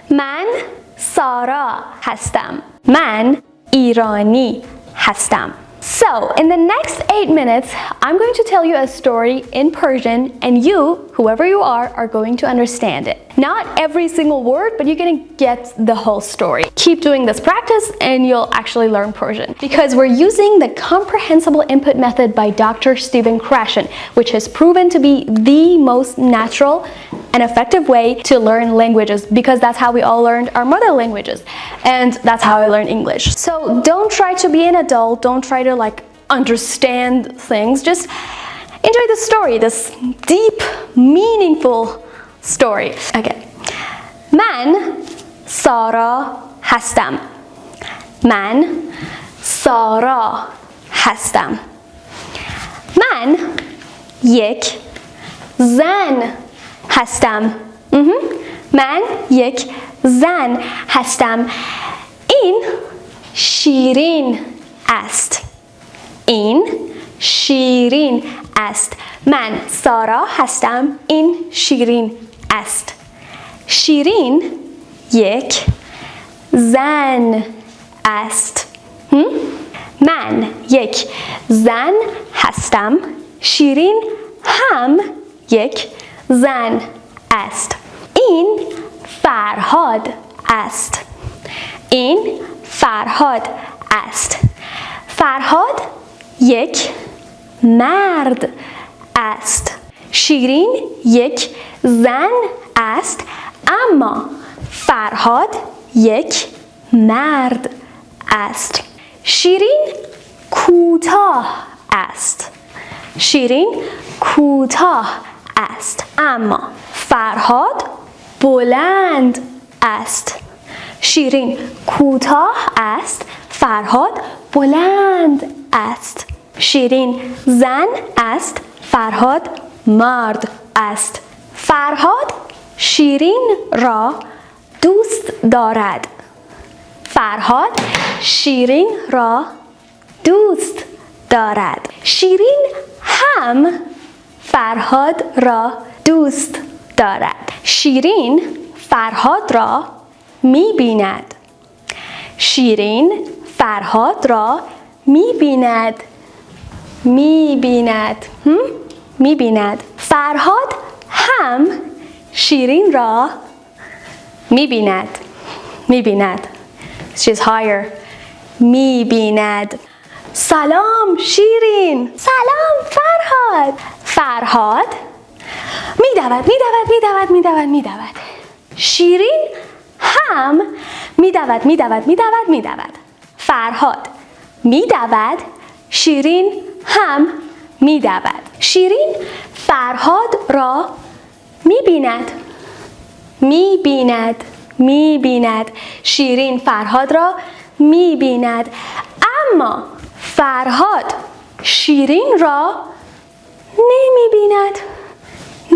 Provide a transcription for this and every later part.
من سارا هستم. من ایرانی هستم. So, in the next 8 minutes, I'm going to tell you a story in Persian and you, whoever you are going to understand it. Not every single word, but you're going to get the whole story. Keep doing this practice and you'll actually learn Persian. Because we're using the comprehensible input method by Dr. Stephen Krashen, which has proven to be the most natural and effective way to learn languages, because that's how we all learned our mother languages. And that's how I learned English. So don't try to be an adult, don't try to understand things. Just enjoy the story, this deep, meaningful story. Okay. من سارا هستم. من سارا هستم. من یک زن هستم. من یک زن هستم. این شیرین است. این شیرین است. من سارا هستم. این شیرین است. شیرین یک زن است. من یک زن هستم. شیرین هم یک زن است. این فرهاد است. این فرهاد است. فرهاد یک مرد است. شیرین یک زن است، اما فرهاد یک مرد است. شیرین کوتاه است. شیرین کوتاه است، اما فرهاد بلند است. شیرین کوتاه است، فرهاد بلند است. شیرین زن است، فرهاد مرد است. فرهاد شیرین را دوست دارد. فرهاد شیرین را دوست دارد. شیرین هم فرهاد را دوست دارد. شیرین فرهاد را می‌بیند. شیرین فرهاد را می‌بیند. می‌بیند. می‌بیند. فرهاد هم شیرین را می‌بیند. می‌بیند. She's higher. می‌بیند. سلام شیرین. سلام فرهاد. فرهاد می‌دود. شیرین هم می‌دود. فرهاد می‌دود. شیرین هم می‌دود. شیرین فرهاد را می‌بیند. می‌بیند. شیرین فرهاد را می‌بیند، اما فرهاد شیرین را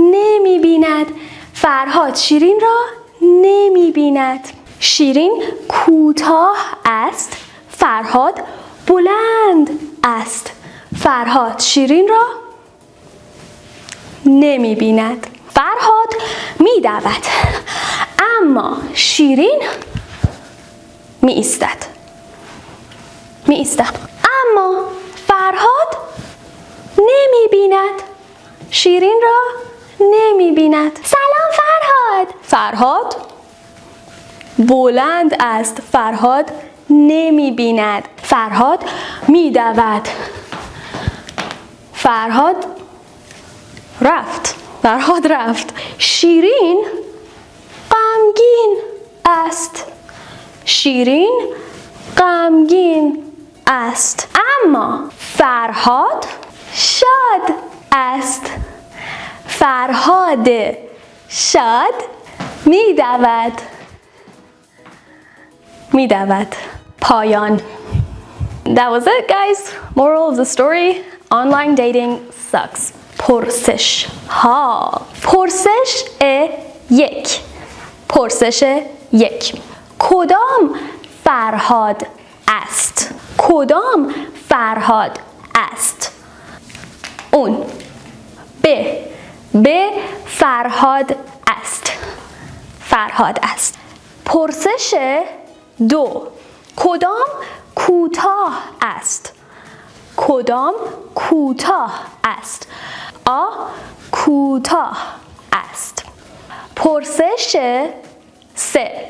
نمی‌بیند. فرهاد شیرین را نمی‌بیند. شیرین کوتاه است، فرهاد بلند است. فرهاد شیرین را نمی‌بیند. فرهاد می‌دود، اما شیرین می‌ایستد. اما فرهاد نمی‌بیند. شیرین را نمی‌بیند. سلام فرهاد. فرهاد بلند است، فرهاد نمی‌بیند. فرهاد می‌دود. فرهاد رفت. شیرین غمگین است. شیرین غمگین است، اما فرهاد شاد است. فرهاد شاد می‌دود. پایان. That was it, guys. Moral of the story: online dating sucks. پرسش ها. پرسش یک. کدام فرهاد است؟ کدام فرهاد است؟ اون. ب فرهاد است. پرسش دو. کدام کوتاه است؟ کدام کوتاه است؟ آ کوتاه است. پرسش سه.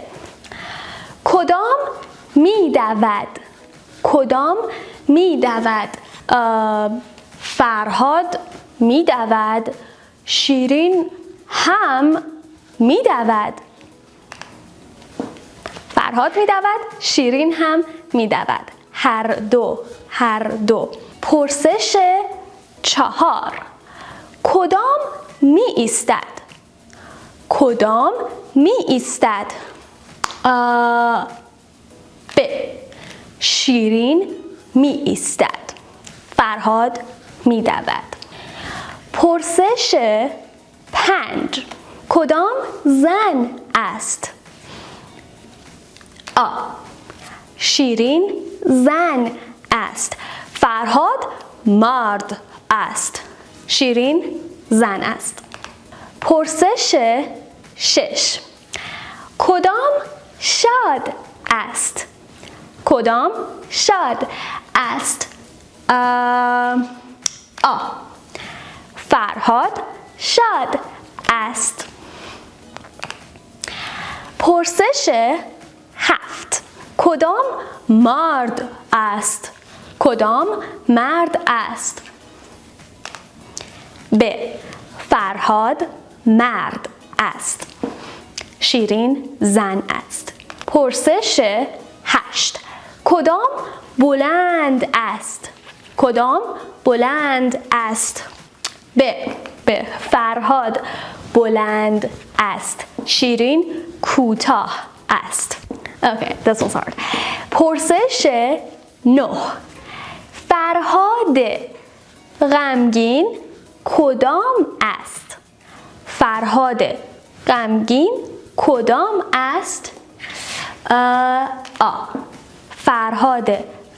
کدام می دود؟ کدام می دود؟ فرهاد می دود. شیرین هم می دود. فرهاد می دود. شیرین هم می دود. هر دو. هر دو. پرسش چهار. کدام می ایستد؟ کدام می ایستد؟ ب. شیرین می ایستد. فرهاد می دود. پرسش پنج. کدام زن است؟ آ. شیرین زن است. فرهاد مرد است. شیرین زن است. پرسش شش. کدام شاد است؟ کدام شاد است؟ آ. فرهاد شاد است. پرسش هفت. کدام مرد است؟ کدام مرد است؟ ب. فرهاد مرد است. شیرین زن است. پرسش هشت. کدام بلند است؟ کدام بلند است؟ ب. فرهاد بلند است. شیرین کوتاه است. Okay, this was hard. پرسش 9. فرهاد غمگین کدام است؟ فرهاد غمگین کدام است؟ فرهاد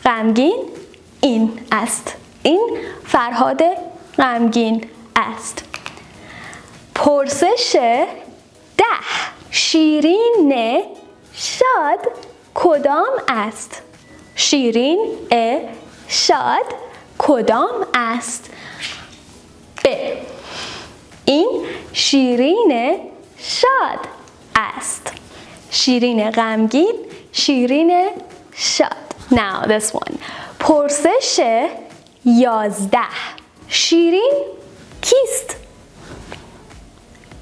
غمگین این است. این فرهاد غمگین است. پرسش 10. شیرین شاد کدام است؟ شیرین شاد کدام است؟ ب. این شیرین شاد است. شیرین غمگین شیرین شاد. Now this one. پرسش 11. شیرین کیست؟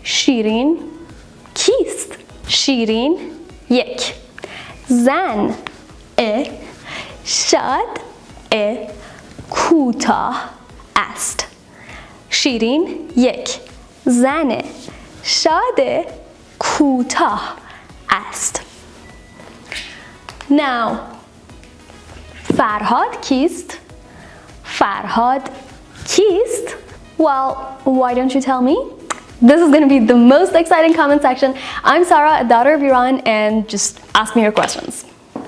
شیرین کیست؟ شیرین یک. زن شاد کوتاه است. شیرین یک. زن شاد کوتاه است. Now فرهاد کیست؟ فرهاد کیست? Well, why don't you tell me? This is going to be the most exciting comment section. I'm Sarah, a daughter of Iran, and just ask me your questions.